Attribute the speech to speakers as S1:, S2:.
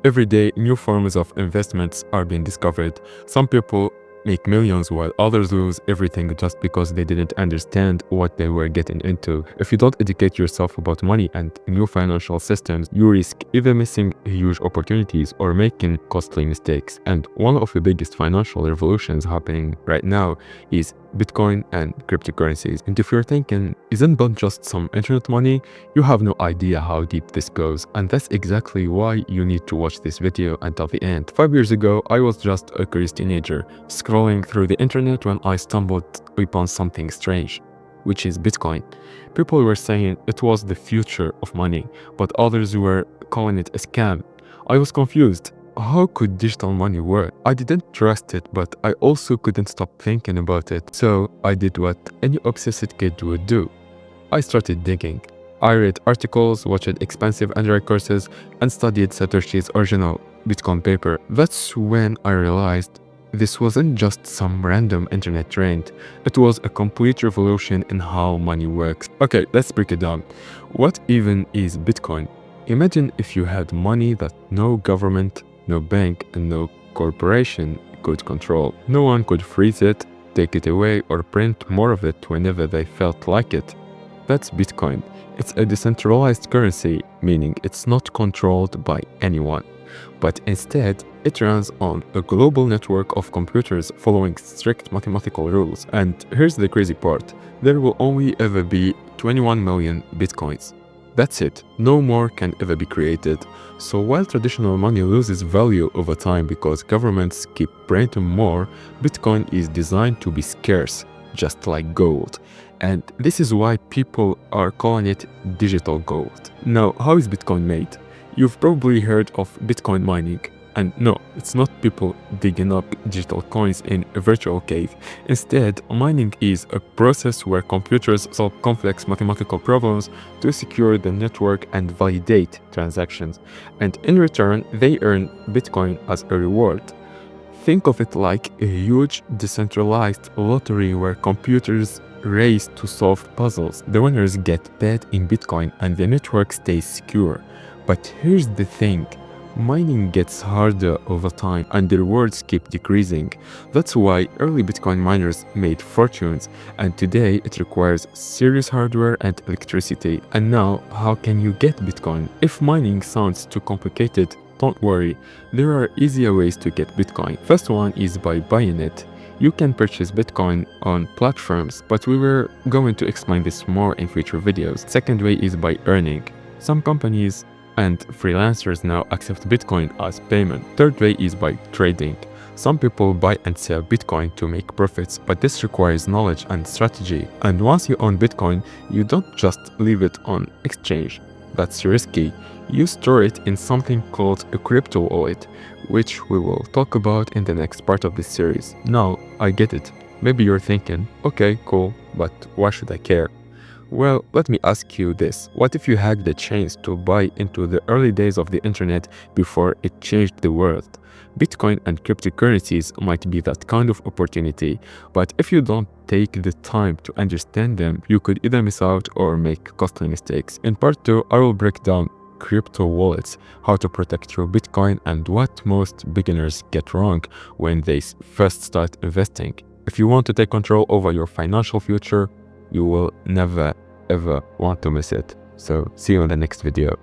S1: Every day, new forms of investments are being discovered. Some people make millions while others lose everything just because they didn't understand what they were getting into. If you don't educate yourself about money and new financial systems, you risk either missing huge opportunities or making costly mistakes. And one of the biggest financial revolutions happening right now is Bitcoin and cryptocurrencies. And if you're thinking, isn't that just some internet money? You have no idea how deep this goes. And that's exactly why you need to watch this video until the end. 5 years ago, I was just a curious teenager, scrolling through the internet when I stumbled upon something strange, which is Bitcoin. People were saying it was the future of money, but others were calling it a scam. I was confused. How could digital money work? I didn't trust it, but I also couldn't stop thinking about it. So I did what any obsessed kid would do. I started digging. I read articles, watched expensive Android courses, and studied Satoshi's original Bitcoin paper. That's when I realized this wasn't just some random internet trend. It was a complete revolution in how money works. Okay, let's break it down. What even is Bitcoin? Imagine if you had money that no government, no bank, and no corporation could control. No one could freeze it, take it away, or print more of it whenever they felt like it. That's Bitcoin. It's a decentralized currency, meaning it's not controlled by anyone, but instead it runs on a global network of computers following strict mathematical rules. And here's the crazy part: there will only ever be 21 million Bitcoins. That's it. No more can ever be created. So while traditional money loses value over time because governments keep printing more, Bitcoin is designed to be scarce, just like gold. And this is why people are calling it digital gold. Now, how is Bitcoin made? You've probably heard of Bitcoin mining. And no, it's not people digging up digital coins in a virtual cave. Instead, mining is a process where computers solve complex mathematical problems to secure the network and validate transactions. And in return, they earn Bitcoin as a reward. Think of it like a huge decentralized lottery where computers race to solve puzzles. The winners get paid in Bitcoin and the network stays secure. But here's the thing. Mining gets harder over time and the rewards keep decreasing. That's why early Bitcoin miners made fortunes, and today it requires serious hardware and electricity. And now, how can you get Bitcoin? If mining sounds too complicated, don't worry, there are easier ways to get Bitcoin. First one is by buying it. You can purchase Bitcoin on platforms, but we were going to explain this more in future videos. Second way is by earning. Some companies and freelancers now accept Bitcoin as payment. Third way is by trading. Some people buy and sell Bitcoin to make profits, but this requires knowledge and strategy. And once you own Bitcoin, you don't just leave it on exchange. That's risky. You store it in something called a crypto wallet, which we will talk about in the next part of this series. Now, I get it. Maybe you're thinking, okay, cool, but why should I care? Well, let me ask you this. What if you had the chance to buy into the early days of the internet before it changed the world? Bitcoin and cryptocurrencies might be that kind of opportunity, but if you don't take the time to understand them, you could either miss out or make costly mistakes. In part 2, I will break down crypto wallets, how to protect your Bitcoin, and what most beginners get wrong when they first start investing. If you want to take control over your financial future, you will never ever want to miss it. So see you in the next video.